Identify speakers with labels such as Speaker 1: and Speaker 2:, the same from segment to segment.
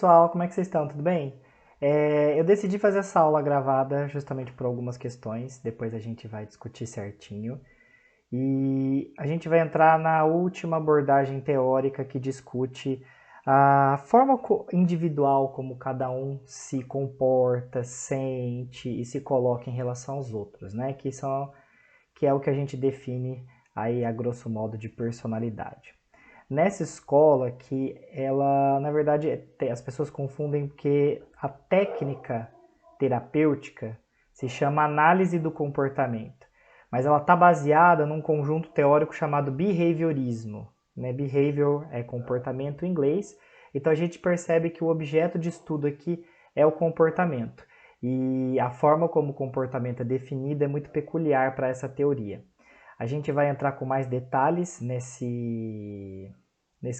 Speaker 1: pessoal, como é que vocês estão? Tudo bem? Eu decidi fazer essa aula gravada justamente por algumas questões, depois a gente vai discutir certinho. E a gente vai entrar na última abordagem teórica que discute a forma individual como cada um se comporta, sente e se coloca em relação aos outros, né? Que é o que a gente define aí a grosso modo de personalidade. Nessa escola que ela, na verdade, as pessoas confundem porque a técnica terapêutica se chama análise do comportamento, mas ela está baseada num conjunto teórico chamado behaviorismo. Né? Behavior é comportamento em inglês, então a gente percebe que o objeto de estudo aqui é o comportamento. E a forma como o comportamento é definido é muito peculiar para essa teoria. A gente vai entrar com mais detalhes nesse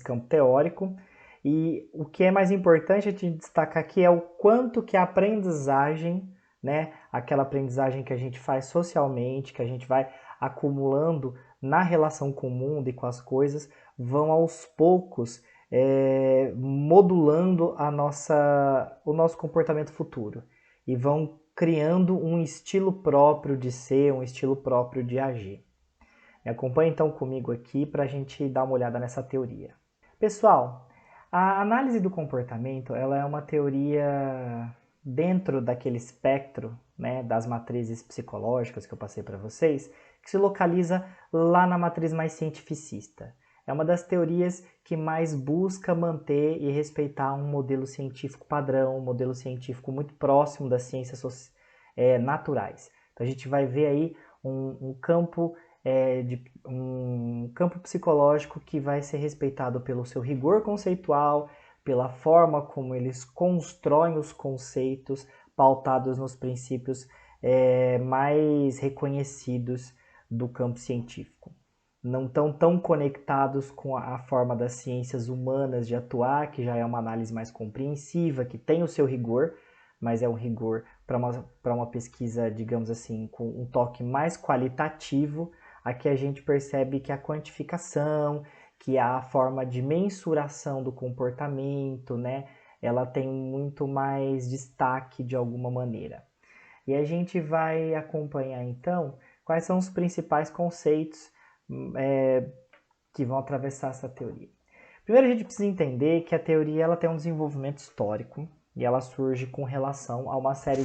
Speaker 1: campo teórico. E o que é mais importante a gente destacar aqui é o quanto que a aprendizagem, né, aquela aprendizagem que a gente faz socialmente, que a gente vai acumulando na relação com o mundo e com as coisas, vão aos poucos modulando o nosso comportamento futuro e vão criando um estilo próprio de ser, um estilo próprio de agir. Me acompanhe então comigo aqui para a gente dar uma olhada nessa teoria. Pessoal, a análise do comportamento ela é uma teoria dentro daquele espectro, né, das matrizes psicológicas que eu passei para vocês, que se localiza lá na matriz mais cientificista. É uma das teorias que mais busca manter e respeitar um modelo científico padrão, um modelo científico muito próximo das ciências naturais. Então a gente vai ver aí um campo um campo psicológico que vai ser respeitado pelo seu rigor conceitual, pela forma como eles constroem os conceitos pautados nos princípios mais reconhecidos do campo científico. Não estão tão conectados com a forma das ciências humanas de atuar, que já é uma análise mais compreensiva, que tem o seu rigor, mas é um rigor para uma pesquisa, digamos assim, com um toque mais qualitativo. Aqui a gente percebe que a quantificação, que a forma de mensuração do comportamento, né, ela tem muito mais destaque de alguma maneira. E a gente vai acompanhar então quais são os principais conceitos que vão atravessar essa teoria. Primeiro a gente precisa entender que a teoria ela tem um desenvolvimento histórico e ela surge com relação a uma série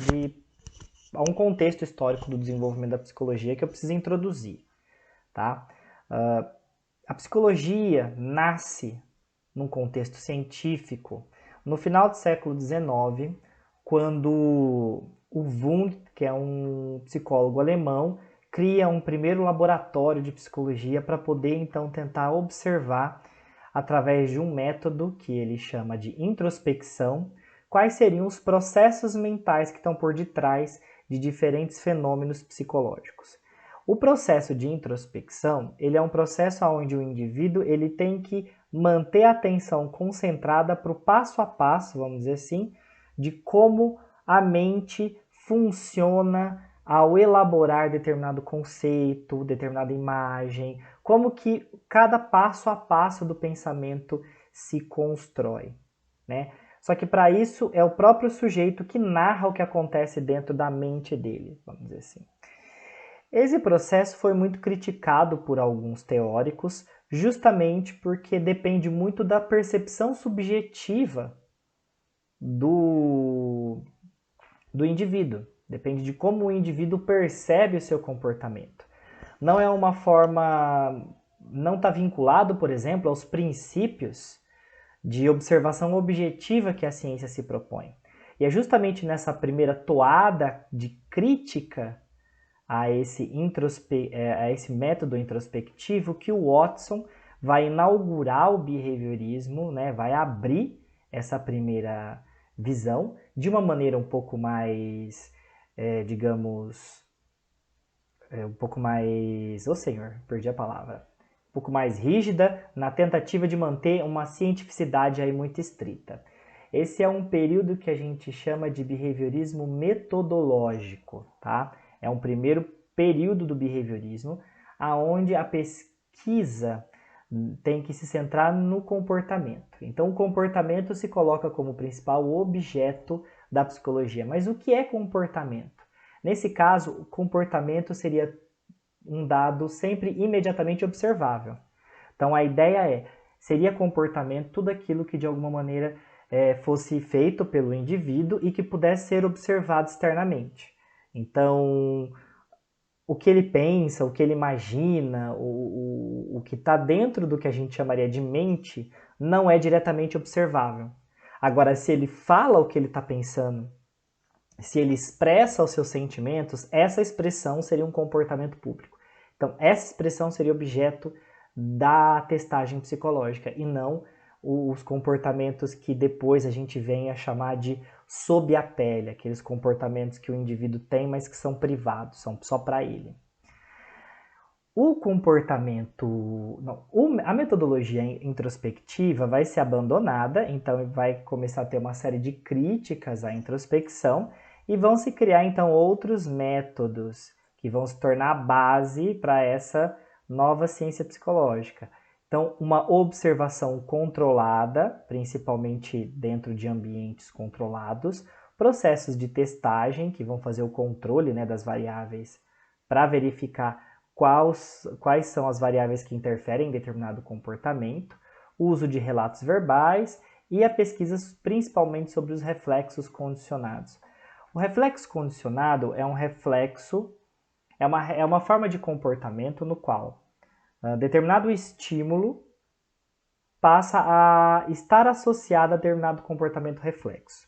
Speaker 1: a um contexto histórico do desenvolvimento da psicologia que eu preciso introduzir. Tá? A psicologia nasce num contexto científico no final do século XIX, quando o Wundt, que é um psicólogo alemão, cria um primeiro laboratório de psicologia para poder então tentar observar, através de um método que ele chama de introspecção, quais seriam os processos mentais que estão por detrás de diferentes fenômenos psicológicos. O processo de introspecção, ele é um processo onde o indivíduo ele tem que manter a atenção concentrada para o passo a passo, vamos dizer assim, de como a mente funciona ao elaborar determinado conceito, determinada imagem, como que cada passo a passo do pensamento se constrói, né? Só que para isso é o próprio sujeito que narra o que acontece dentro da mente dele, vamos dizer assim. Esse processo foi muito criticado por alguns teóricos, justamente porque depende muito da percepção subjetiva do indivíduo. Depende de como o indivíduo percebe o seu comportamento. Não é uma forma. Não está vinculado, por exemplo, aos princípios de observação objetiva que a ciência se propõe. E é justamente nessa primeira toada de crítica a esse método introspectivo que o Watson vai inaugurar o behaviorismo, né, vai abrir essa primeira visão de uma maneira um pouco mais, digamos, um pouco mais... Ô senhor, perdi a palavra. Um pouco mais rígida, na tentativa de manter uma cientificidade aí muito estrita. Esse é um período que a gente chama de behaviorismo metodológico, tá? É um primeiro período do behaviorismo, aonde a pesquisa tem que se centrar no comportamento. Então, o comportamento se coloca como principal objeto da psicologia. Mas o que é comportamento? Nesse caso, o comportamento seria um dado sempre imediatamente observável. Então, a ideia seria comportamento tudo aquilo que de alguma maneira fosse feito pelo indivíduo e que pudesse ser observado externamente. Então, o que ele pensa, o que ele imagina, o que está dentro do que a gente chamaria de mente, não é diretamente observável. Agora, se ele fala o que ele está pensando, se ele expressa os seus sentimentos, essa expressão seria um comportamento público. Então, essa expressão seria objeto da testagem psicológica e não os comportamentos que depois a gente vem a chamar de sob a pele, aqueles comportamentos que o indivíduo tem, mas que são privados, são só para ele. O comportamento, a metodologia introspectiva vai ser abandonada, então vai começar a ter uma série de críticas à introspecção e vão se criar então outros métodos que vão se tornar a base para essa nova ciência psicológica. Então, uma observação controlada, principalmente dentro de ambientes controlados, processos de testagem que vão fazer o controle, né, das variáveis para verificar quais são as variáveis que interferem em determinado comportamento, o uso de relatos verbais e a pesquisa principalmente sobre os reflexos condicionados. O reflexo condicionado é um reflexo, é uma forma de comportamento no qual determinado estímulo passa a estar associado a determinado comportamento reflexo.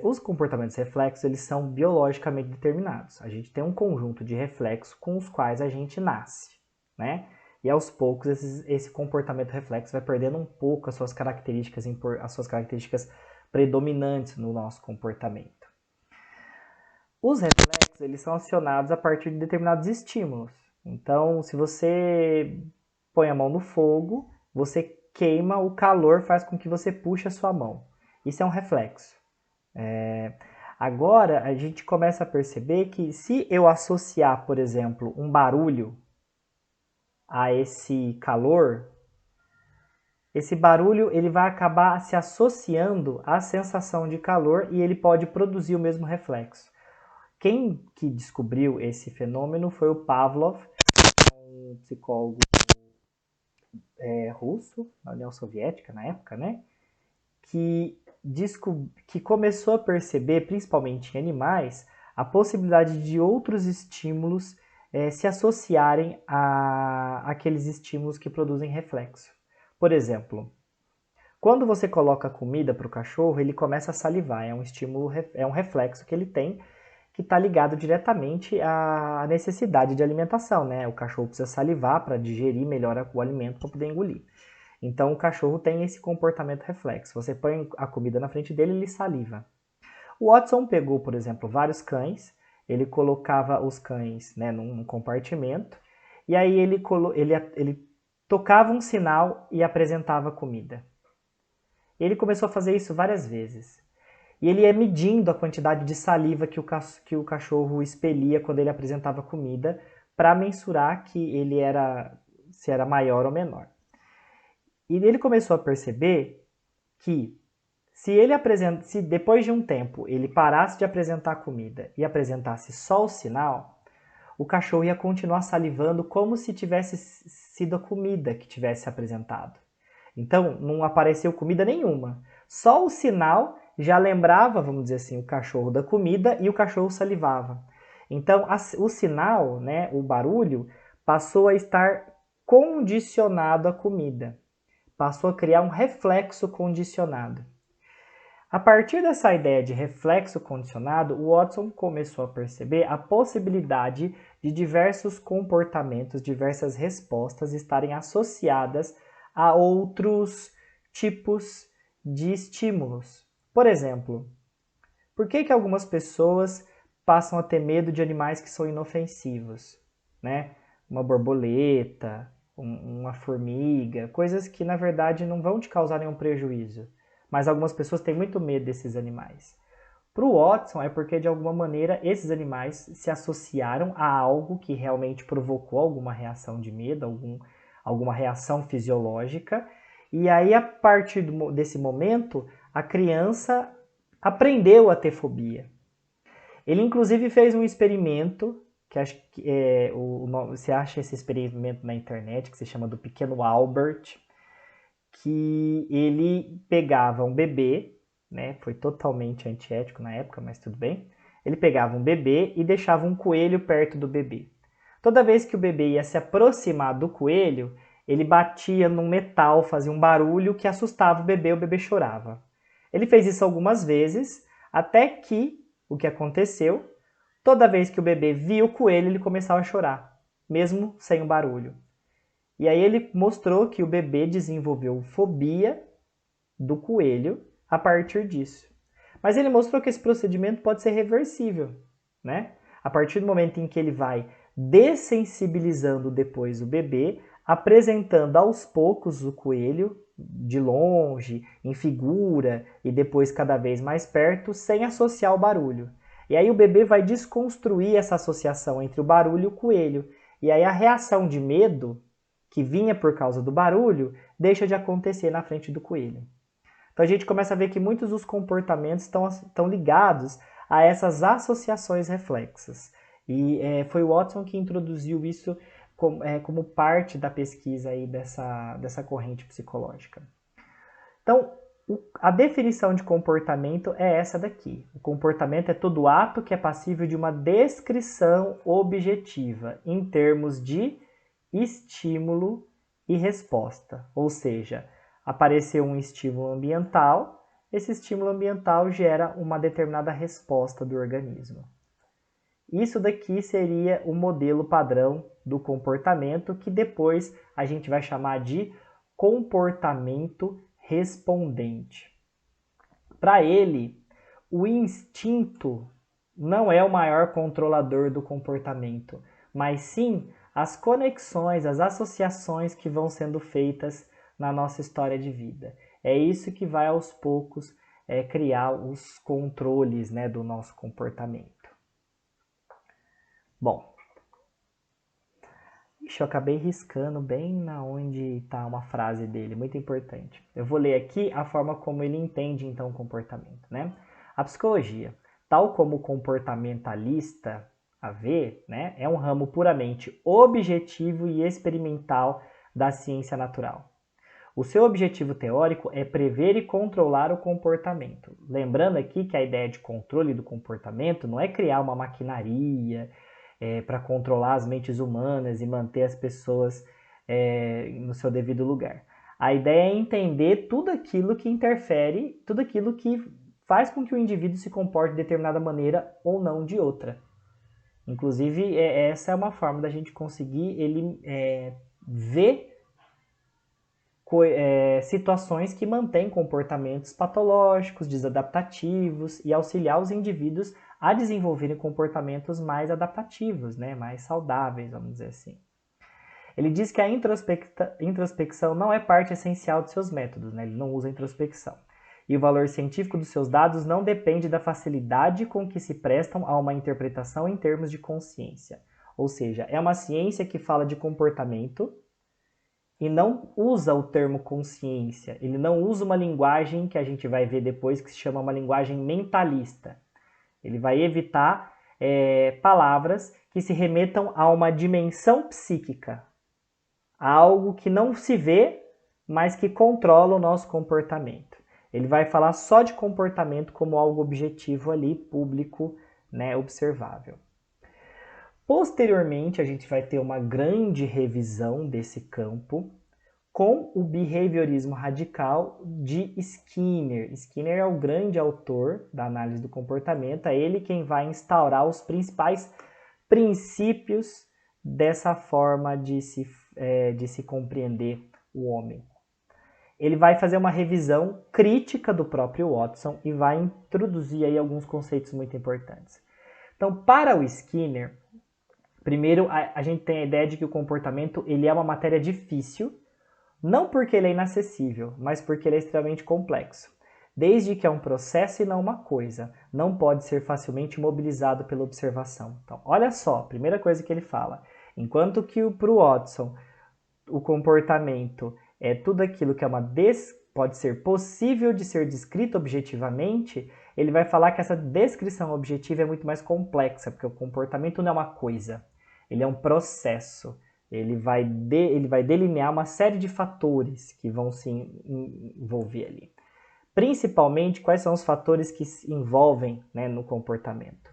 Speaker 1: Os comportamentos reflexos, eles são biologicamente determinados. A gente tem um conjunto de reflexos com os quais a gente nasce, né? E aos poucos esse comportamento reflexo vai perdendo um pouco as suas características predominantes no nosso comportamento. Os reflexos, eles são acionados a partir de determinados estímulos. Então, se você põe a mão no fogo, você queima, o calor faz com que você puxe a sua mão. Isso é um reflexo. Agora, a gente começa a perceber que se eu associar, por exemplo, um barulho a esse calor, esse barulho ele vai acabar se associando à sensação de calor e ele pode produzir o mesmo reflexo. Quem que descobriu esse fenômeno foi o Pavlov, um psicólogo russo, na União Soviética na época, né? Que começou a perceber, principalmente em animais, a possibilidade de outros estímulos se associarem àqueles estímulos que produzem reflexo. Por exemplo, quando você coloca comida para o cachorro, ele começa a salivar, é um estímulo, é um reflexo que ele tem, que está ligado diretamente à necessidade de alimentação, né? O cachorro precisa salivar para digerir melhor o alimento para poder engolir. Então, o cachorro tem esse comportamento reflexo. Você põe a comida na frente dele, ele saliva. O Watson pegou, por exemplo, vários cães, ele colocava os cães, né, num compartimento, e aí ele tocava um sinal e apresentava comida. Ele começou a fazer isso várias vezes. E ele ia medindo a quantidade de saliva que o cachorro expelia quando ele apresentava comida, para mensurar se era maior ou menor. E ele começou a perceber que se depois de um tempo ele parasse de apresentar comida e apresentasse só o sinal, o cachorro ia continuar salivando como se tivesse sido a comida que tivesse apresentado. Então, não apareceu comida nenhuma. Só o sinal já lembrava, vamos dizer assim, o cachorro da comida e o cachorro salivava. Então, o sinal, né, o barulho, passou a estar condicionado à comida. Passou a criar um reflexo condicionado. A partir dessa ideia de reflexo condicionado, o Watson começou a perceber a possibilidade de diversos comportamentos, diversas respostas estarem associadas a outros tipos de estímulos. Por exemplo, por que algumas pessoas passam a ter medo de animais que são inofensivos, né? Uma borboleta, uma formiga, coisas que na verdade não vão te causar nenhum prejuízo. Mas algumas pessoas têm muito medo desses animais. Para o Watson é porque de alguma maneira esses animais se associaram a algo que realmente provocou alguma reação de medo, alguma reação fisiológica, e aí a partir desse momento a criança aprendeu a ter fobia. Ele inclusive fez um experimento, que acho que você acha esse experimento na internet, que se chama do Pequeno Albert, que ele pegava um bebê, né, foi totalmente antiético na época, mas tudo bem. Ele pegava um bebê e deixava um coelho perto do bebê. Toda vez que o bebê ia se aproximar do coelho, ele batia no metal, fazia um barulho que assustava o bebê chorava. Ele fez isso algumas vezes, até que, o que aconteceu, toda vez que o bebê via o coelho, ele começava a chorar, mesmo sem o barulho. E aí ele mostrou que o bebê desenvolveu fobia do coelho a partir disso. Mas ele mostrou que esse procedimento pode ser reversível, né? A partir do momento em que ele vai dessensibilizando depois o bebê, apresentando aos poucos o coelho de longe, em figura e depois cada vez mais perto, sem associar o barulho. E aí o bebê vai desconstruir essa associação entre o barulho e o coelho. E aí a reação de medo que vinha por causa do barulho deixa de acontecer na frente do coelho. Então a gente começa a ver que muitos dos comportamentos estão ligados a essas associações reflexas. E foi o Watson que introduziu isso como parte da pesquisa aí dessa corrente psicológica. Então, a definição de comportamento é essa daqui. O comportamento é todo ato que é passível de uma descrição objetiva em termos de estímulo e resposta. Ou seja, apareceu um estímulo ambiental, esse estímulo ambiental gera uma determinada resposta do organismo. Isso daqui seria o modelo padrão do comportamento, que depois a gente vai chamar de comportamento respondente. Para ele, o instinto não é o maior controlador do comportamento, mas sim as conexões, as associações que vão sendo feitas na nossa história de vida. É isso que vai aos poucos criar os controles, né, do nosso comportamento. Bom, eu acabei riscando bem na onde está uma frase dele, muito importante. Eu vou ler aqui a forma como ele entende então o comportamento, né? A psicologia, tal como o comportamentalista a ver, né, é um ramo puramente objetivo e experimental da ciência natural. O seu objetivo teórico é prever e controlar o comportamento. Lembrando aqui que a ideia de controle do comportamento não é criar uma maquinaria para controlar as mentes humanas e manter as pessoas no seu devido lugar. A ideia é entender tudo aquilo que interfere, tudo aquilo que faz com que o indivíduo se comporte de determinada maneira ou não de outra. Inclusive, essa é uma forma da gente conseguir ver situações que mantêm comportamentos patológicos, desadaptativos e auxiliar os indivíduos a desenvolverem comportamentos mais adaptativos, né, mais saudáveis, vamos dizer assim. Ele diz que a introspecção não é parte essencial de seus métodos, né, ele não usa introspecção. E o valor científico dos seus dados não depende da facilidade com que se prestam a uma interpretação em termos de consciência. Ou seja, é uma ciência que fala de comportamento e não usa o termo consciência. Ele não usa uma linguagem que a gente vai ver depois que se chama uma linguagem mentalista. Ele vai evitar palavras que se remetam a uma dimensão psíquica, a algo que não se vê, mas que controla o nosso comportamento. Ele vai falar só de comportamento como algo objetivo ali, público, né, observável. Posteriormente, a gente vai ter uma grande revisão desse campo com o behaviorismo radical de Skinner. Skinner é o grande autor da análise do comportamento, é ele quem vai instaurar os principais princípios dessa forma de se compreender o homem. Ele vai fazer uma revisão crítica do próprio Watson e vai introduzir aí alguns conceitos muito importantes. Então, para o Skinner, primeiro a gente tem a ideia de que o comportamento ele é uma matéria difícil, não porque ele é inacessível, mas porque ele é extremamente complexo. Desde que é um processo e não uma coisa, não pode ser facilmente mobilizado pela observação. Então, olha só, primeira coisa que ele fala. Enquanto que para o Watson, o comportamento é tudo aquilo que pode ser possível de ser descrito objetivamente, ele vai falar que essa descrição objetiva é muito mais complexa, porque o comportamento não é uma coisa, ele é um processo. Ele vai delinear uma série de fatores que vão se envolver ali. Principalmente, quais são os fatores que se envolvem, né, no comportamento?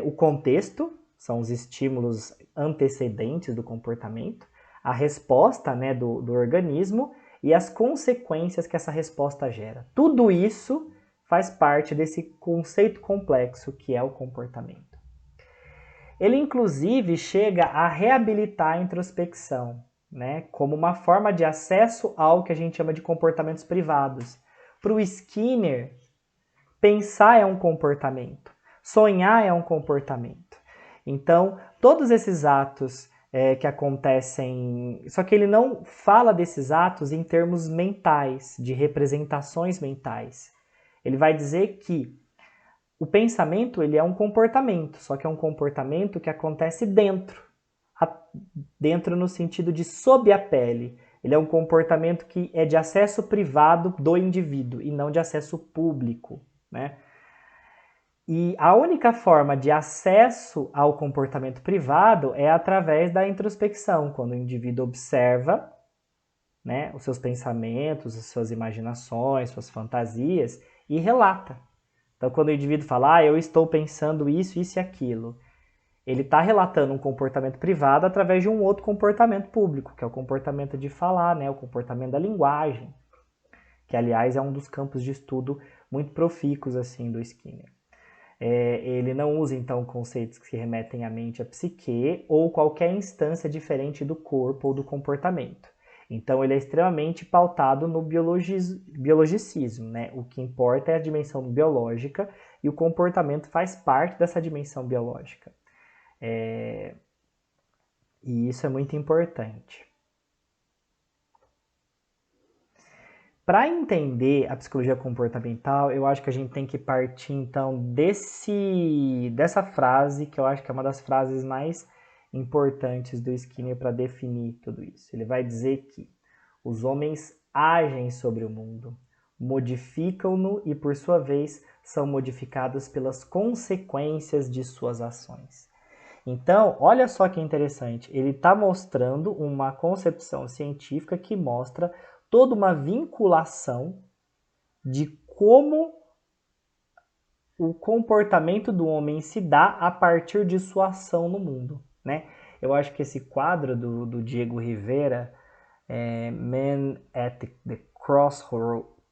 Speaker 1: O contexto, são os estímulos antecedentes do comportamento, a resposta, né, do organismo e as consequências que essa resposta gera. Tudo isso faz parte desse conceito complexo que é o comportamento. Ele, inclusive, chega a reabilitar a introspecção, né, como uma forma de acesso ao que a gente chama de comportamentos privados. Para o Skinner, pensar é um comportamento, sonhar é um comportamento. Então, todos esses atos que acontecem... Só que ele não fala desses atos em termos mentais, de representações mentais. Ele vai dizer que o pensamento ele é um comportamento, só que é um comportamento que acontece dentro no sentido de sob a pele. Ele é um comportamento que é de acesso privado do indivíduo e não de acesso público, né? E a única forma de acesso ao comportamento privado é através da introspecção, quando o indivíduo observa, né, os seus pensamentos, as suas imaginações, suas fantasias e relata. Então, quando o indivíduo fala, eu estou pensando isso, isso e aquilo, ele está relatando um comportamento privado através de um outro comportamento público, que é o comportamento de falar, né, o comportamento da linguagem, que, aliás, é um dos campos de estudo muito profícuos assim, do Skinner. Ele não usa, então, conceitos que se remetem à mente, à psique, ou qualquer instância diferente do corpo ou do comportamento. Então, ele é extremamente pautado no biologicismo, né? O que importa é a dimensão biológica e o comportamento faz parte dessa dimensão biológica. E isso é muito importante. Para entender a psicologia comportamental, eu acho que a gente tem que partir, então, dessa frase, que eu acho que é uma das frases mais importantes do Skinner para definir tudo isso. Ele vai dizer que os homens agem sobre o mundo, modificam-no e, por sua vez, são modificados pelas consequências de suas ações. Então, olha só que interessante, ele está mostrando uma concepção científica que mostra toda uma vinculação de como o comportamento do homem se dá a partir de sua ação no mundo, né? Eu acho que esse quadro do Diego Rivera, Man at the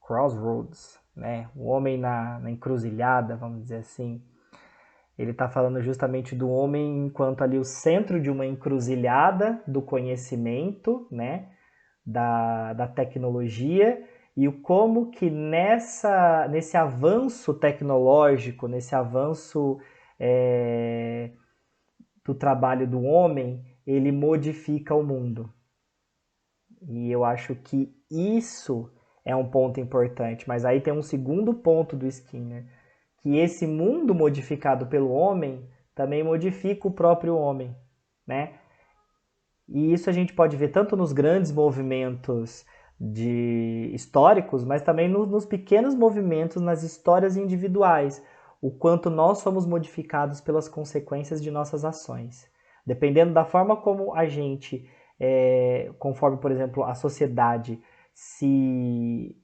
Speaker 1: Crossroads, né? O homem na encruzilhada, vamos dizer assim. Ele está falando justamente do homem enquanto ali o centro de uma encruzilhada do conhecimento, né? Da tecnologia e o como que nesse avanço tecnológico, nesse avanço do trabalho do homem, ele modifica o mundo. E eu acho que isso é um ponto importante. Mas aí tem um segundo ponto do Skinner, que esse mundo modificado pelo homem também modifica o próprio homem, né? E isso a gente pode ver tanto nos grandes movimentos históricos, mas também nos pequenos movimentos, nas histórias individuais, o quanto nós somos modificados pelas consequências de nossas ações. Dependendo da forma como a gente, conforme, por exemplo, a sociedade se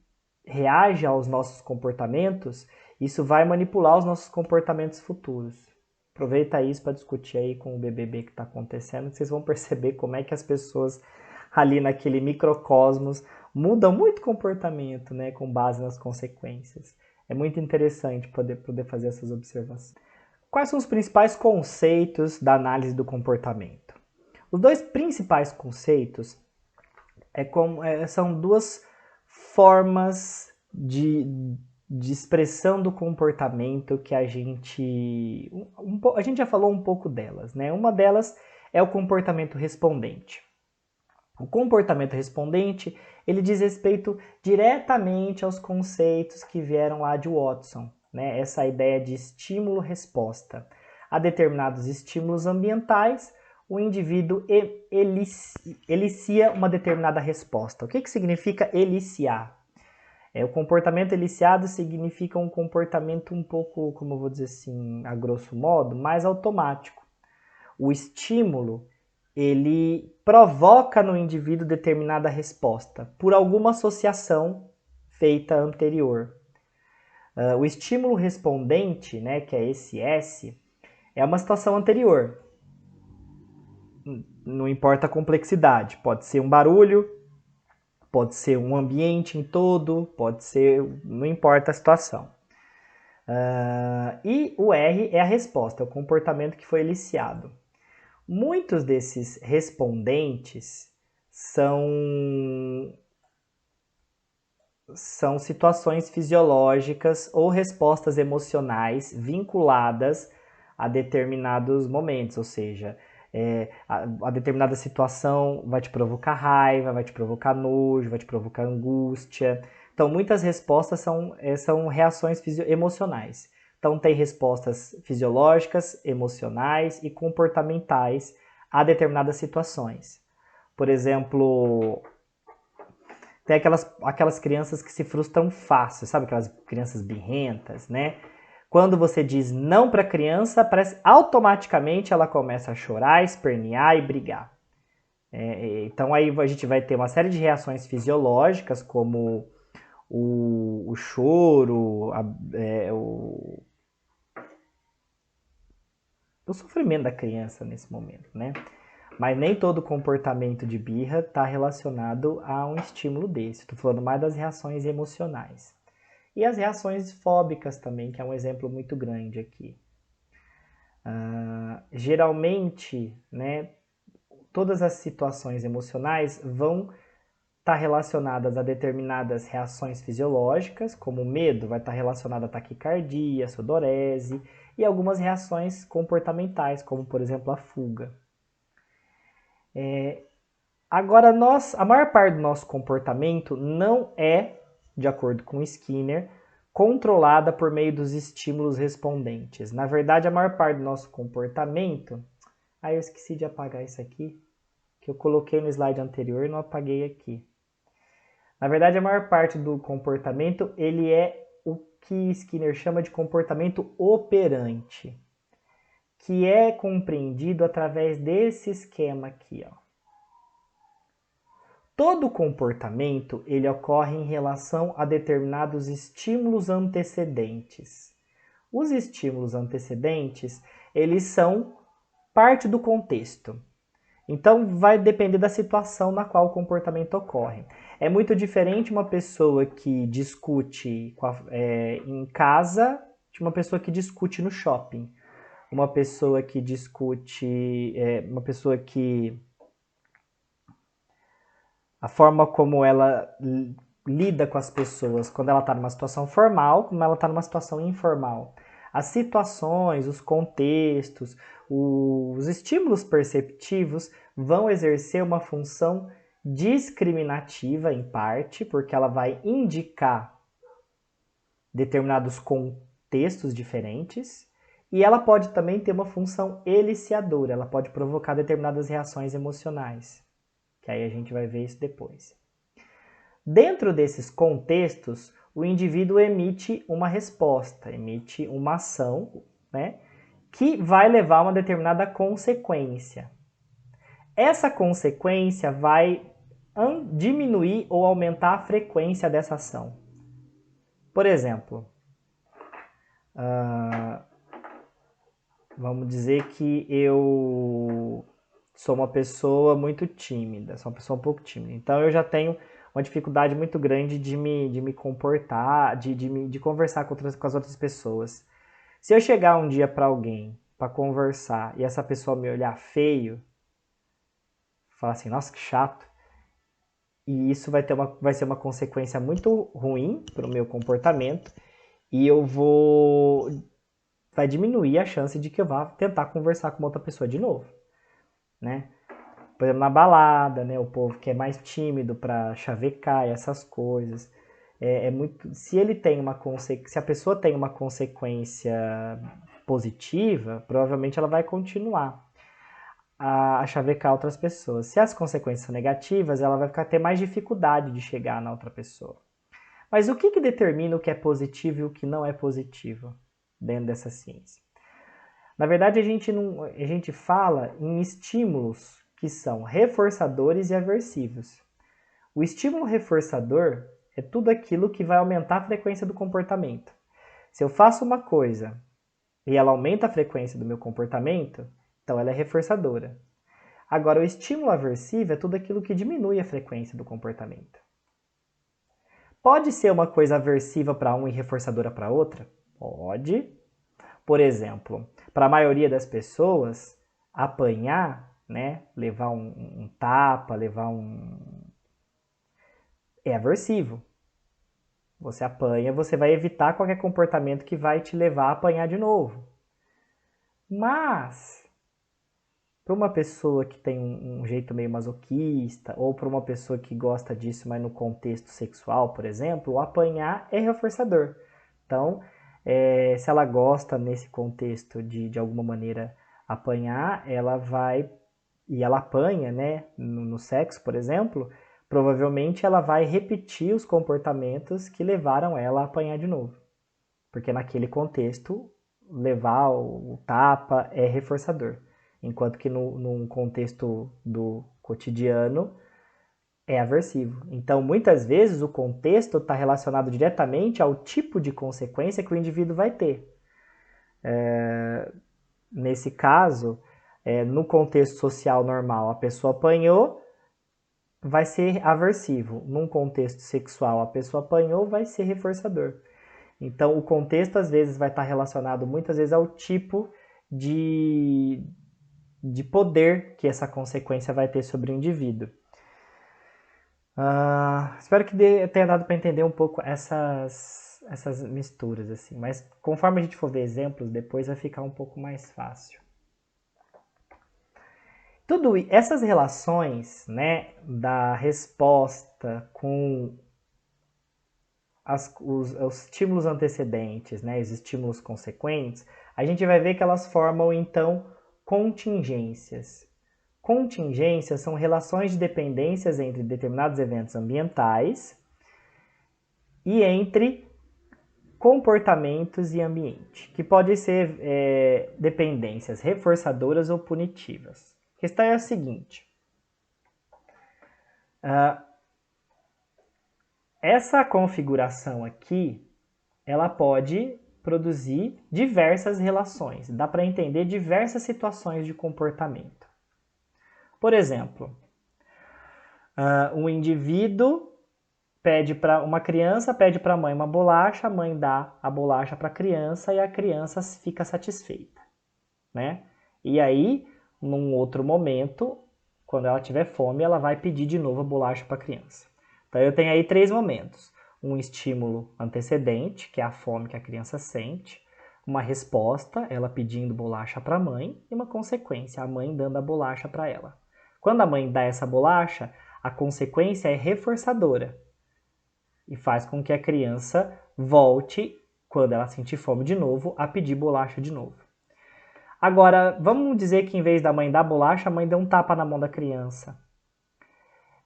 Speaker 1: reage aos nossos comportamentos, isso vai manipular os nossos comportamentos futuros. Aproveita isso para discutir aí com o BBB que está acontecendo, que vocês vão perceber como é que as pessoas ali naquele microcosmos mudam muito comportamento, né, com base nas consequências. É muito interessante poder fazer essas observações. Quais são os principais conceitos da análise do comportamento? Os dois principais conceitos são duas formas de expressão do comportamento que a gente já falou um pouco delas, né? Uma delas é o comportamento respondente. O comportamento respondente, ele diz respeito diretamente aos conceitos que vieram lá de Watson, né? Essa ideia de estímulo-resposta. A determinados estímulos ambientais, o indivíduo elicia uma determinada resposta. O que significa eliciar? O comportamento eliciado significa um comportamento um pouco, como eu vou dizer assim, a grosso modo, mais automático. O estímulo, ele provoca no indivíduo determinada resposta, por alguma associação feita anterior. O estímulo respondente, né, que é esse S, é uma situação anterior. Não importa a complexidade, pode ser um barulho, pode ser um ambiente em todo, pode ser, não importa a situação. E o R é a resposta, é o comportamento que foi eliciado. Muitos desses respondentes são situações fisiológicas ou respostas emocionais vinculadas a determinados momentos, ou seja, a determinada situação vai te provocar raiva, vai te provocar nojo, vai te provocar angústia. Então, muitas respostas são reações emocionais. Então, tem respostas fisiológicas, emocionais e comportamentais a determinadas situações. Por exemplo, tem aquelas crianças que se frustram fácil, sabe? Aquelas crianças birrentas, né? Quando você diz não para a criança, parece automaticamente ela começa a chorar, espernear e brigar. Então aí a gente vai ter uma série de reações fisiológicas, como o choro, o sofrimento da criança nesse momento, né? Mas nem todo comportamento de birra está relacionado a um estímulo desse. Estou falando mais das reações emocionais. E as reações fóbicas também, que é um exemplo muito grande aqui. Geralmente, né, todas as situações emocionais vão estar relacionadas a determinadas reações fisiológicas, como o medo vai estar relacionado a taquicardia, sudorese, e algumas reações comportamentais, como por exemplo a fuga. Agora, a maior parte do nosso comportamento não é, de acordo com Skinner, controlada por meio dos estímulos respondentes. Na verdade, a maior parte do nosso comportamento... eu esqueci de apagar isso aqui, que eu coloquei no slide anterior e não apaguei aqui. Na verdade, a maior parte do comportamento, ele é o que Skinner chama de comportamento operante, que é compreendido através desse esquema aqui, ó. Todo comportamento ele ocorre em relação a determinados estímulos antecedentes. Os estímulos antecedentes, eles são parte do contexto. Então, vai depender da situação na qual o comportamento ocorre. É muito diferente uma pessoa que discute em casa de uma pessoa que discute no shopping. Uma pessoa que discute... uma pessoa que... A forma como ela lida com as pessoas quando ela está numa situação formal, como ela está numa situação informal. As situações, os contextos, os estímulos perceptivos vão exercer uma função discriminativa, em parte, porque ela vai indicar determinados contextos diferentes, e ela pode também ter uma função eliciadora, ela pode provocar determinadas reações emocionais. Que aí a gente vai ver isso depois. Dentro desses contextos, o indivíduo emite uma resposta, emite uma ação, né, que vai levar a uma determinada consequência. Essa consequência vai diminuir ou aumentar a frequência dessa ação. Por exemplo, vamos dizer que eu sou uma pessoa muito tímida, sou uma pessoa um pouco tímida. Então eu já tenho uma dificuldade muito grande de me comportar, de conversar com as outras pessoas. Se eu chegar um dia para alguém para conversar e essa pessoa me olhar feio, falar assim, nossa, que chato, e isso vai ser uma consequência muito ruim para o meu comportamento, e vai diminuir a chance de que eu vá tentar conversar com outra pessoa de novo, né? Por exemplo, na balada, né? O povo que é mais tímido para chavecar e essas coisas. Se a pessoa tem uma consequência positiva, provavelmente ela vai continuar. a chavecar outras pessoas. Se as consequências são negativas, ela vai ter mais dificuldade de chegar na outra pessoa. Mas o que determina o que é positivo e o que não é positivo dentro dessa ciência? Na verdade, a gente fala em estímulos que são reforçadores e aversivos. O estímulo reforçador é tudo aquilo que vai aumentar a frequência do comportamento. Se eu faço uma coisa e ela aumenta a frequência do meu comportamento, então ela é reforçadora. Agora, o estímulo aversivo é tudo aquilo que diminui a frequência do comportamento. Pode ser uma coisa aversiva para um e reforçadora para outra? Pode. Por exemplo, para a maioria das pessoas, apanhar, né, levar um tapa, é aversivo. Você apanha, você vai evitar qualquer comportamento que vai te levar a apanhar de novo. Mas, para uma pessoa que tem um jeito meio masoquista, ou para uma pessoa que gosta disso, mas no contexto sexual, por exemplo, o apanhar é reforçador. Então, se ela gosta nesse contexto de alguma maneira apanhar, ela vai, e ela apanha, né, no sexo, por exemplo, provavelmente ela vai repetir os comportamentos que levaram ela a apanhar de novo. Porque naquele contexto, levar o tapa é reforçador. Enquanto que num contexto do cotidiano é aversivo. Então, muitas vezes, o contexto está relacionado diretamente ao tipo de consequência que o indivíduo vai ter. Nesse caso, no contexto social normal, a pessoa apanhou, vai ser aversivo. Num contexto sexual, a pessoa apanhou, vai ser reforçador. Então, o contexto, às vezes, vai estar relacionado, muitas vezes, ao tipo de poder que essa consequência vai ter sobre o indivíduo. Espero que tenha dado para entender um pouco essas misturas, assim. Mas conforme a gente for ver exemplos, depois vai ficar um pouco mais fácil. Essas relações, né, da resposta com os estímulos antecedentes, né, os estímulos consequentes, a gente vai ver que elas formam, então, contingências. Contingências são relações de dependências entre determinados eventos ambientais e entre comportamentos e ambiente, que podem ser dependências reforçadoras ou punitivas. A questão é a seguinte: essa configuração aqui, ela pode produzir diversas relações, dá para entender diversas situações de comportamento. Por exemplo, um indivíduo uma criança pede para a mãe uma bolacha, a mãe dá a bolacha para a criança e a criança fica satisfeita, né? E aí, num outro momento, quando ela tiver fome, ela vai pedir de novo a bolacha para a criança. Então eu tenho aí 3 momentos: um estímulo antecedente, que é a fome que a criança sente, uma resposta, ela pedindo bolacha para a mãe, e uma consequência, a mãe dando a bolacha para ela. Quando a mãe dá essa bolacha, a consequência é reforçadora e faz com que a criança volte, quando ela sentir fome de novo, a pedir bolacha de novo. Agora, vamos dizer que em vez da mãe dar bolacha, a mãe deu um tapa na mão da criança.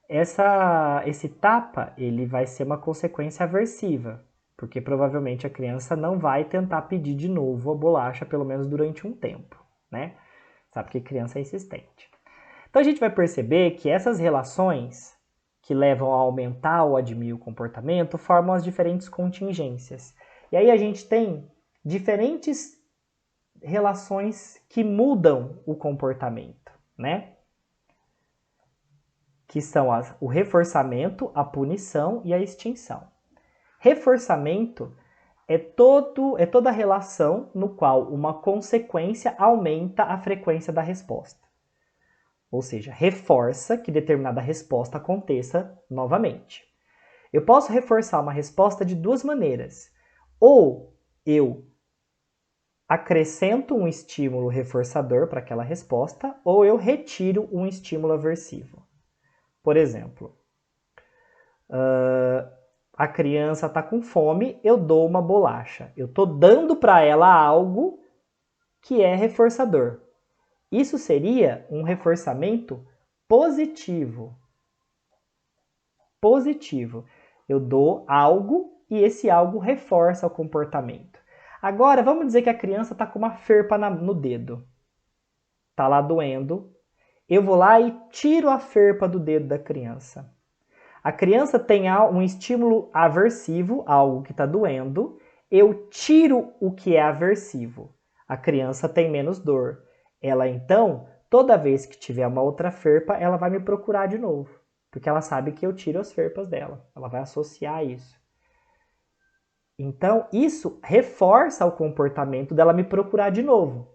Speaker 1: Esse tapa, ele vai ser uma consequência aversiva, porque provavelmente a criança não vai tentar pedir de novo a bolacha, pelo menos durante um tempo, né? Sabe que criança é insistente. Então a gente vai perceber que essas relações que levam a aumentar ou a diminuir o comportamento formam as diferentes contingências. E aí a gente tem diferentes relações que mudam o comportamento, né? Que são o reforçamento, a punição e a extinção. Reforçamento é toda a relação no qual uma consequência aumenta a frequência da resposta. Ou seja, reforça que determinada resposta aconteça novamente. Eu posso reforçar uma resposta de 2 maneiras. Ou eu acrescento um estímulo reforçador para aquela resposta, ou eu retiro um estímulo aversivo. Por exemplo, a criança está com fome, eu dou uma bolacha. Eu estou dando para ela algo que é reforçador. Isso seria um reforçamento positivo. Positivo. Eu dou algo e esse algo reforça o comportamento. Agora, vamos dizer que a criança está com uma ferpa no dedo. Está lá doendo. Eu vou lá e tiro a ferpa do dedo da criança. A criança tem um estímulo aversivo, algo que está doendo. Eu tiro o que é aversivo. A criança tem menos dor. Ela, então, toda vez que tiver uma outra ferpa, ela vai me procurar de novo. Porque ela sabe que eu tiro as ferpas dela. Ela vai associar isso. Então, isso reforça o comportamento dela me procurar de novo.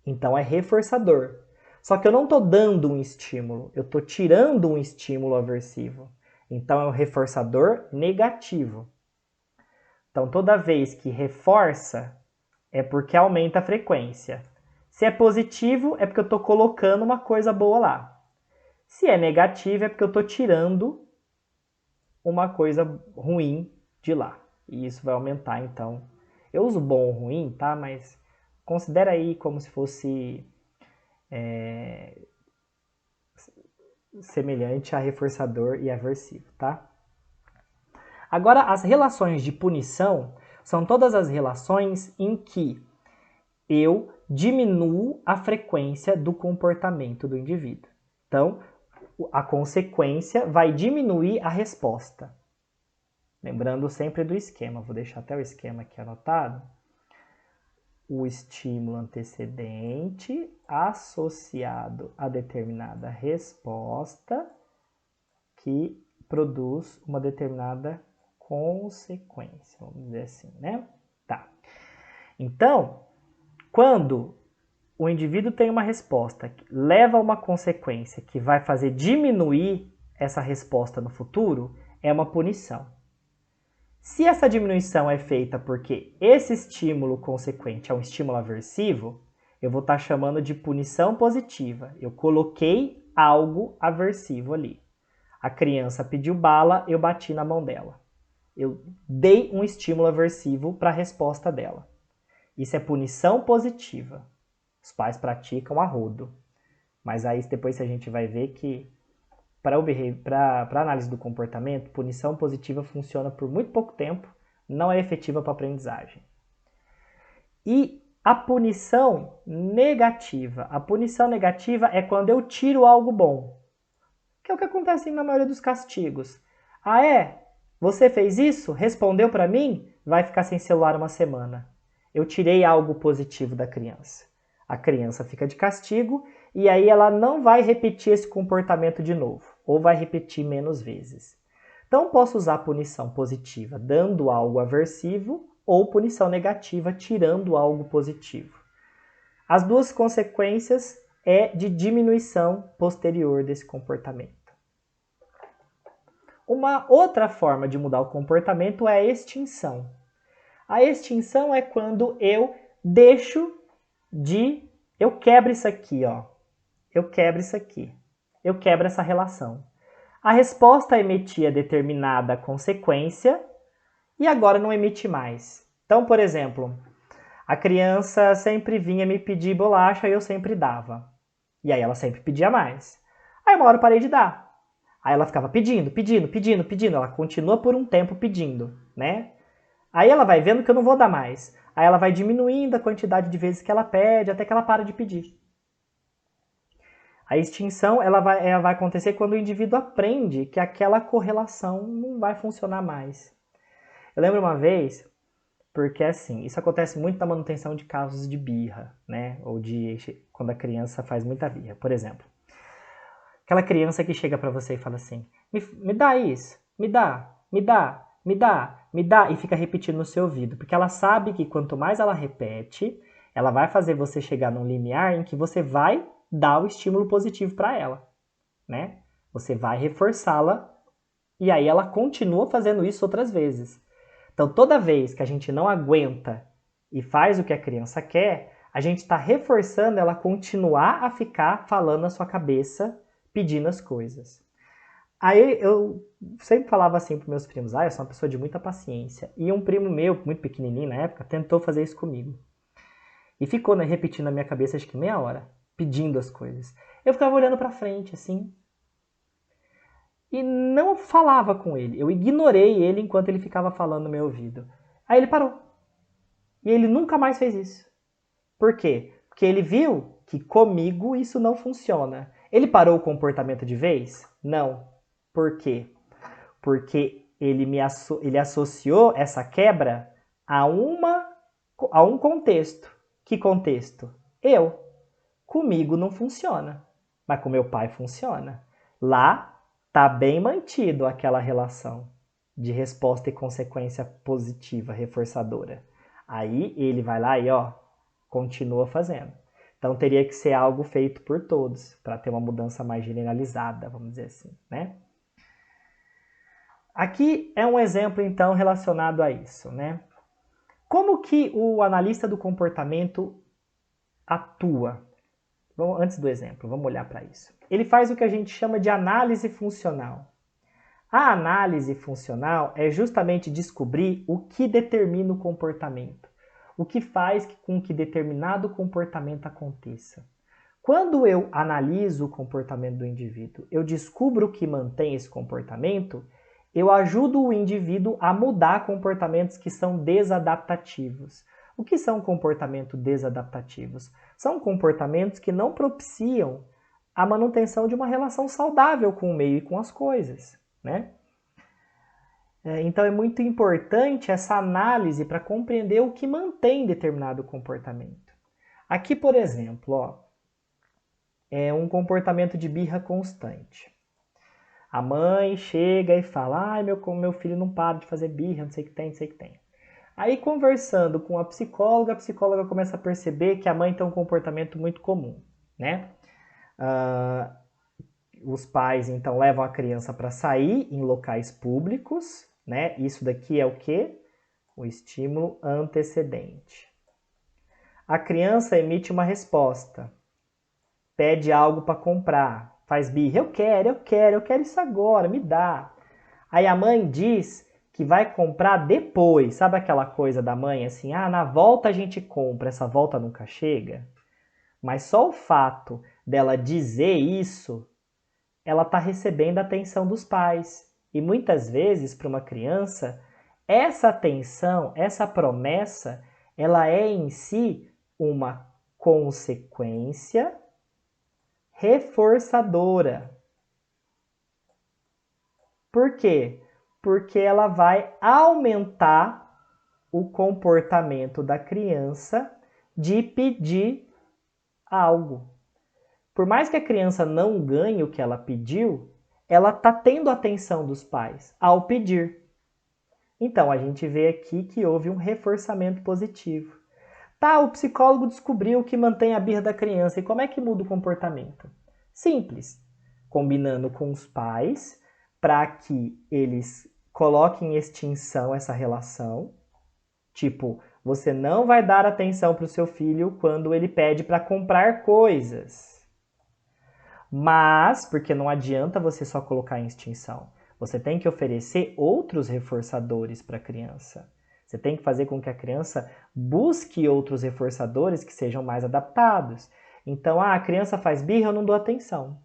Speaker 1: Então, é reforçador. Só que eu não estou dando um estímulo, eu estou tirando um estímulo aversivo. Então, é um reforçador negativo. Então, toda vez que reforça, é porque aumenta a frequência. Se é positivo, é porque eu estou colocando uma coisa boa lá. Se é negativo, é porque eu estou tirando uma coisa ruim de lá. E isso vai aumentar, então. Eu uso bom ou ruim, tá? Mas considera aí como se fosse semelhante a reforçador e aversivo, tá? Agora, as relações de punição são todas as relações em que eu diminuo a frequência do comportamento do indivíduo. Então, a consequência vai diminuir a resposta. Lembrando sempre do esquema. Vou deixar até o esquema aqui anotado. O estímulo antecedente associado a determinada resposta que produz uma determinada consequência. Vamos dizer assim, né? Tá. Então, quando o indivíduo tem uma resposta que leva a uma consequência que vai fazer diminuir essa resposta no futuro, é uma punição. Se essa diminuição é feita porque esse estímulo consequente é um estímulo aversivo, eu vou estar chamando de punição positiva. Eu coloquei algo aversivo ali. A criança pediu bala, eu bati na mão dela. Eu dei um estímulo aversivo para a resposta dela. Isso é punição positiva. Os pais praticam a rodo. Mas aí depois a gente vai ver que para análise do comportamento, punição positiva funciona por muito pouco tempo, não é efetiva para aprendizagem. E a punição negativa. A punição negativa é quando eu tiro algo bom, que é o que acontece na maioria dos castigos. Ah, é? Você fez isso? Respondeu para mim? Vai ficar sem celular uma semana. Eu tirei algo positivo da criança. A criança fica de castigo e aí ela não vai repetir esse comportamento de novo, ou vai repetir menos vezes. Então, posso usar punição positiva dando algo aversivo ou punição negativa tirando algo positivo. As duas consequências é de diminuição posterior desse comportamento. Uma outra forma de mudar o comportamento é a extinção. A extinção é quando eu deixo de... Eu quebro isso aqui, ó. Eu quebro isso aqui. Eu quebro essa relação. A resposta emitia determinada consequência e agora não emite mais. Então, por exemplo, a criança sempre vinha me pedir bolacha e eu sempre dava. E aí ela sempre pedia mais. Aí uma hora eu parei de dar. Aí ela ficava pedindo. Ela continua por um tempo pedindo, né? Aí ela vai vendo que eu não vou dar mais. Aí ela vai diminuindo a quantidade de vezes que ela pede até que ela para de pedir. A extinção ela vai acontecer quando o indivíduo aprende que aquela correlação não vai funcionar mais. Eu lembro uma vez, porque assim, isso acontece muito na manutenção de casos de birra, né? Ou de quando a criança faz muita birra. Por exemplo, aquela criança que chega para você e fala assim, me dá isso, me dá, e fica repetindo no seu ouvido. Porque ela sabe que quanto mais ela repete, ela vai fazer você chegar num limiar em que você vai dar o estímulo positivo para ela, né? Você vai reforçá-la e aí ela continua fazendo isso outras vezes. Então, toda vez que a gente não aguenta e faz o que a criança quer, a gente está reforçando ela continuar a ficar falando na sua cabeça, pedindo as coisas. Aí eu sempre falava assim para meus primos, eu sou uma pessoa de muita paciência. E um primo meu, muito pequenininho na época, tentou fazer isso comigo. E ficou repetindo na minha cabeça acho que meia hora. pedindo as coisas. Eu ficava olhando para frente, assim, e não falava com ele. Eu ignorei ele enquanto ele ficava falando no meu ouvido. Aí ele parou. E ele nunca mais fez isso. Por quê? Porque ele viu que comigo isso não funciona. Ele parou o comportamento de vez? Não. Por quê? Porque ele associou essa quebra a um contexto. Que contexto? Eu. Comigo não funciona, mas com meu pai funciona. Lá tá bem mantido aquela relação de resposta e consequência positiva, reforçadora. Aí ele vai lá e continua fazendo. Então teria que ser algo feito por todos para ter uma mudança mais generalizada, vamos dizer assim, né? Aqui é um exemplo então relacionado a isso, né? Como que o analista do comportamento atua? Antes do exemplo, vamos olhar para isso. Ele faz o que a gente chama de análise funcional. A análise funcional é justamente descobrir o que determina o comportamento, o que faz com que determinado comportamento aconteça. Quando eu analiso o comportamento do indivíduo, eu descubro o que mantém esse comportamento, eu ajudo o indivíduo a mudar comportamentos que são desadaptativos. O que são comportamentos desadaptativos? São comportamentos que não propiciam a manutenção de uma relação saudável com o meio e com as coisas, né? Então é muito importante essa análise para compreender o que mantém determinado comportamento. Aqui, por exemplo, é um comportamento de birra constante. A mãe chega e fala: meu filho não para de fazer birra, não sei o que tem, não sei o que tem. Aí, conversando com a psicóloga começa a perceber que a mãe tem um comportamento muito comum, né? Os pais, então, levam a criança para sair em locais públicos, né? Isso daqui é o quê? O estímulo antecedente. A criança emite uma resposta, pede algo para comprar, faz birra: eu quero isso agora, me dá. Aí a mãe diz que vai comprar depois. Sabe aquela coisa da mãe assim: na volta a gente compra, essa volta nunca chega? Mas só o fato dela dizer isso, ela está recebendo a atenção dos pais. E muitas vezes, para uma criança, essa atenção, essa promessa, ela é em si uma consequência reforçadora. Por quê? Porque ela vai aumentar o comportamento da criança de pedir algo. Por mais que a criança não ganhe o que ela pediu, ela está tendo a atenção dos pais ao pedir. Então, a gente vê aqui que houve um reforçamento positivo. Tá, o psicólogo descobriu o que mantém a birra da criança. E como é que muda o comportamento? Simples. Combinando com os pais para que eles coloquem em extinção essa relação. Tipo, você não vai dar atenção para o seu filho quando ele pede para comprar coisas. Mas, porque não adianta você só colocar em extinção. Você tem que oferecer outros reforçadores para a criança. Você tem que fazer com que a criança busque outros reforçadores que sejam mais adaptados. Então, a criança faz birra, eu não dou atenção.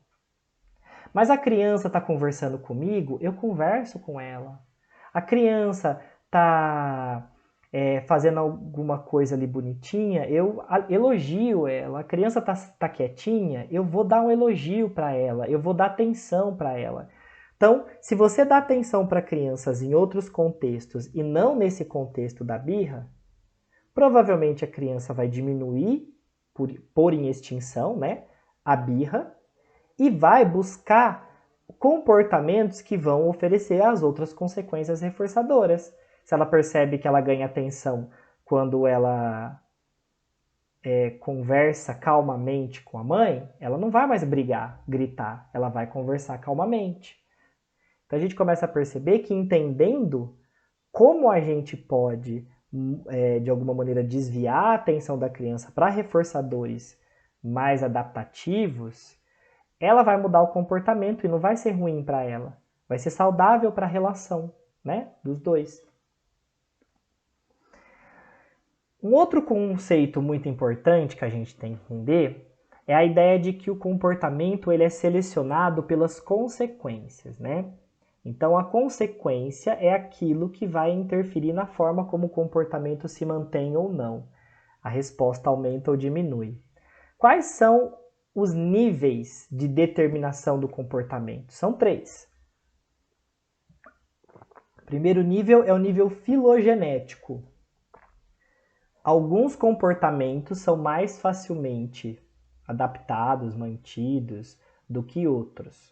Speaker 1: Mas a criança está conversando comigo, eu converso com ela. A criança está fazendo alguma coisa ali bonitinha, eu elogio ela. A criança tá quietinha, eu vou dar um elogio para ela, eu vou dar atenção para ela. Então, se você dá atenção para crianças em outros contextos e não nesse contexto da birra, provavelmente a criança vai diminuir, pôr em extinção, né, a birra, e vai buscar comportamentos que vão oferecer as outras consequências reforçadoras. Se ela percebe que ela ganha atenção quando ela conversa calmamente com a mãe, ela não vai mais brigar, gritar, ela vai conversar calmamente. Então a gente começa a perceber que, entendendo como a gente pode, de alguma maneira, desviar a atenção da criança para reforçadores mais adaptativos, ela vai mudar o comportamento e não vai ser ruim para ela. Vai ser saudável para a relação, né, dos dois. Um outro conceito muito importante que a gente tem que entender é a ideia de que o comportamento ele é selecionado pelas consequências, né? Então, a consequência é aquilo que vai interferir na forma como o comportamento se mantém ou não. A resposta aumenta ou diminui. Quais são os níveis de determinação do comportamento? São 3. O primeiro nível é o nível filogenético. Alguns comportamentos são mais facilmente adaptados, mantidos, do que outros.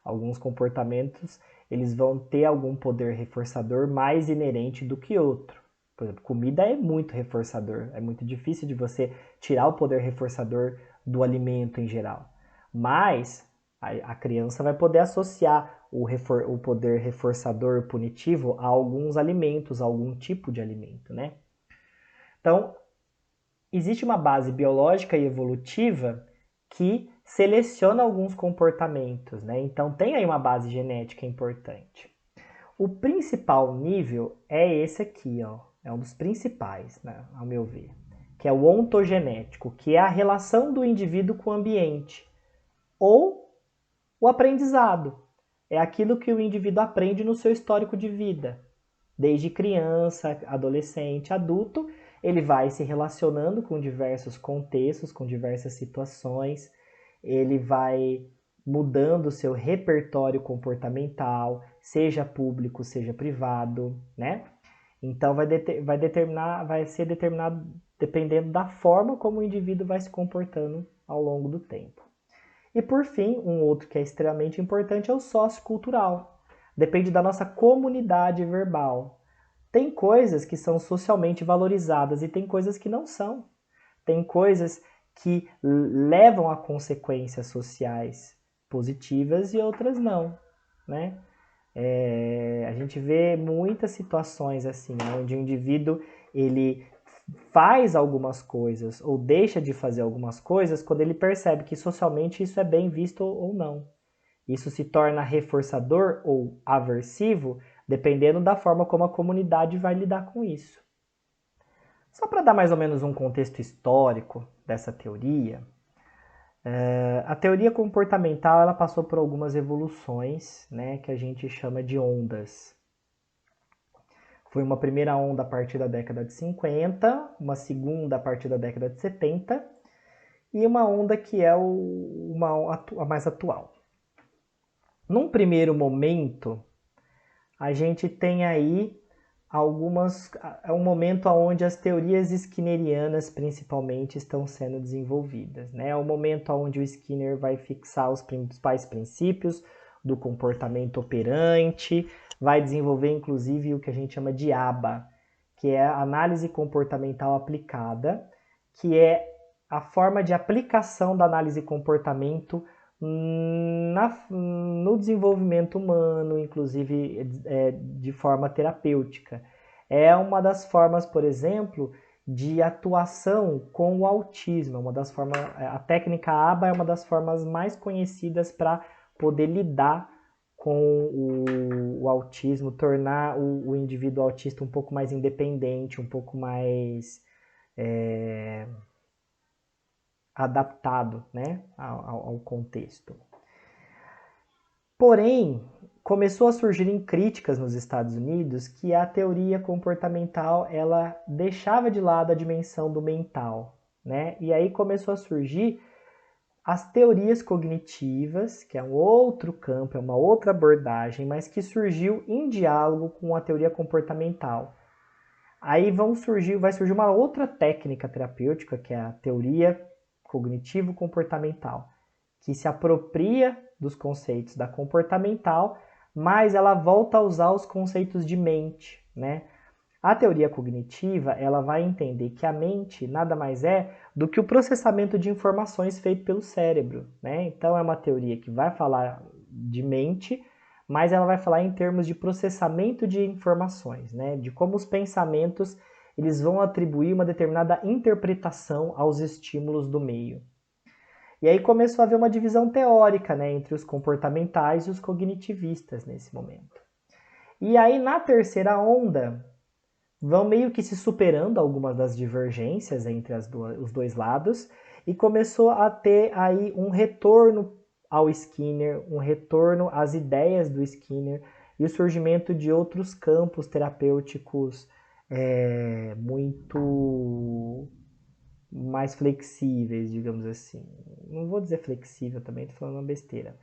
Speaker 1: Alguns comportamentos eles vão ter algum poder reforçador mais inerente do que outro. Por exemplo, comida é muito reforçador. É muito difícil de você tirar o poder reforçador do alimento em geral. Mas a criança vai poder associar o poder reforçador punitivo a alguns alimentos, a algum tipo de alimento, né? Então, existe uma base biológica e evolutiva que seleciona alguns comportamentos, né? Então tem aí uma base genética importante. O principal nível é esse aqui, ó. É um dos principais, né, ao meu ver, que é o ontogenético, que é a relação do indivíduo com o ambiente, ou o aprendizado. É aquilo que o indivíduo aprende no seu histórico de vida. Desde criança, adolescente, adulto, ele vai se relacionando com diversos contextos, com diversas situações, ele vai mudando o seu repertório comportamental, seja público, seja privado, né? Então vai ser determinado dependendo da forma como o indivíduo vai se comportando ao longo do tempo. E por fim, um outro que é extremamente importante é o sociocultural. Depende da nossa comunidade verbal. Tem coisas que são socialmente valorizadas e tem coisas que não são. Tem coisas que levam a consequências sociais positivas e outras não, né? A gente vê muitas situações assim, né, onde o indivíduo ele faz algumas coisas ou deixa de fazer algumas coisas quando ele percebe que socialmente isso é bem visto ou não. Isso se torna reforçador ou aversivo dependendo da forma como a comunidade vai lidar com isso. Só para dar mais ou menos um contexto histórico dessa teoria, a teoria comportamental ela passou por algumas evoluções, né, que a gente chama de ondas. Foi uma primeira onda a partir da década de 50, uma segunda a partir da década de 70 e uma onda que é a mais atual. Num primeiro momento, a gente tem aí é um momento onde as teorias skinnerianas principalmente estão sendo desenvolvidas, né? É o momento onde o Skinner vai fixar os principais princípios do comportamento operante, vai desenvolver inclusive o que a gente chama de ABA, que é a análise comportamental aplicada, que é a forma de aplicação da análise comportamento no desenvolvimento humano, inclusive de forma terapêutica. É uma das formas, por exemplo, de atuação com o autismo. A técnica ABA é uma das formas mais conhecidas para poder lidar com o autismo, tornar o indivíduo autista um pouco mais independente, um pouco mais adaptado, né, ao contexto. Porém, começou a surgirem críticas nos Estados Unidos que a teoria comportamental ela deixava de lado a dimensão do mental, né? E aí começou a surgir as teorias cognitivas, que é um outro campo, é uma outra abordagem, mas que surgiu em diálogo com a teoria comportamental. Aí vai surgir uma outra técnica terapêutica, que é a teoria cognitivo-comportamental, que se apropria dos conceitos da comportamental, mas ela volta a usar os conceitos de mente, né? A teoria cognitiva, ela vai entender que a mente nada mais é do que o processamento de informações feito pelo cérebro, né? Então é uma teoria que vai falar de mente, mas ela vai falar em termos de processamento de informações, né? De como os pensamentos eles vão atribuir uma determinada interpretação aos estímulos do meio. E aí começou a haver uma divisão teórica, né, entre os comportamentais e os cognitivistas nesse momento. E aí na terceira onda vão meio que se superando algumas das divergências entre os dois lados, e começou a ter aí um retorno ao Skinner, um retorno às ideias do Skinner e o surgimento de outros campos terapêuticos muito mais flexíveis, digamos assim. Não vou dizer flexível também, estou falando uma besteira.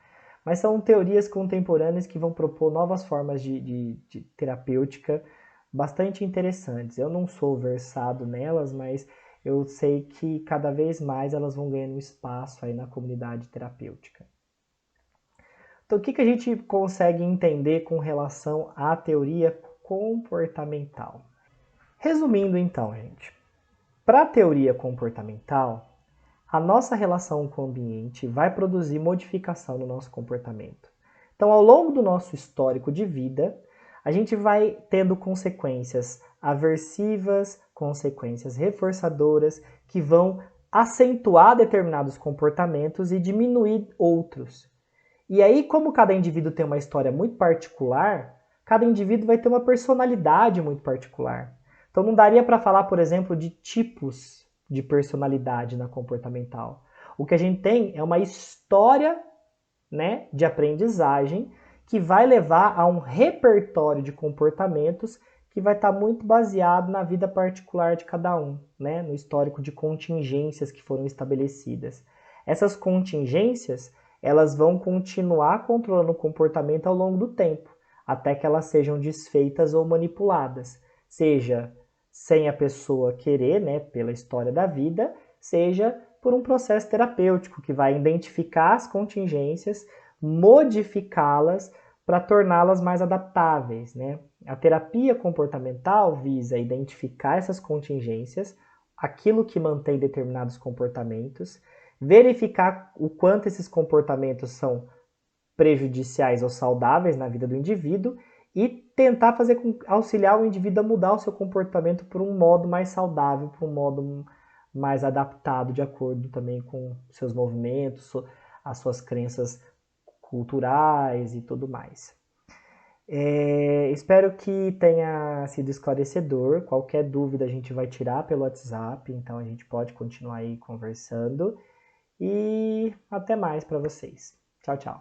Speaker 1: Mas são teorias contemporâneas que vão propor novas formas de terapêutica bastante interessantes. Eu não sou versado nelas, mas eu sei que cada vez mais elas vão ganhando espaço aí na comunidade terapêutica. Então, o que a gente consegue entender com relação à teoria comportamental? Resumindo então, gente, para a teoria comportamental, a nossa relação com o ambiente vai produzir modificação no nosso comportamento. Então, ao longo do nosso histórico de vida, a gente vai tendo consequências aversivas, consequências reforçadoras, que vão acentuar determinados comportamentos e diminuir outros. E aí, como cada indivíduo tem uma história muito particular, cada indivíduo vai ter uma personalidade muito particular. Então não daria para falar, por exemplo, de tipos de personalidade na comportamental. O que a gente tem é uma história, né, de aprendizagem que vai levar a um repertório de comportamentos que vai estar muito baseado na vida particular de cada um, né, no histórico de contingências que foram estabelecidas. Essas contingências, elas vão continuar controlando o comportamento ao longo do tempo, até que elas sejam desfeitas ou manipuladas, seja sem a pessoa querer, né, pela história da vida, seja por um processo terapêutico que vai identificar as contingências, modificá-las para torná-las mais adaptáveis, né? A terapia comportamental visa identificar essas contingências, aquilo que mantém determinados comportamentos, verificar o quanto esses comportamentos são prejudiciais ou saudáveis na vida do indivíduo e tentar auxiliar o indivíduo a mudar o seu comportamento por um modo mais saudável, por um modo mais adaptado, de acordo também com seus movimentos, as suas crenças culturais e tudo mais. Espero que tenha sido esclarecedor. Qualquer dúvida a gente vai tirar pelo WhatsApp, então a gente pode continuar aí conversando. E até mais para vocês. Tchau, tchau.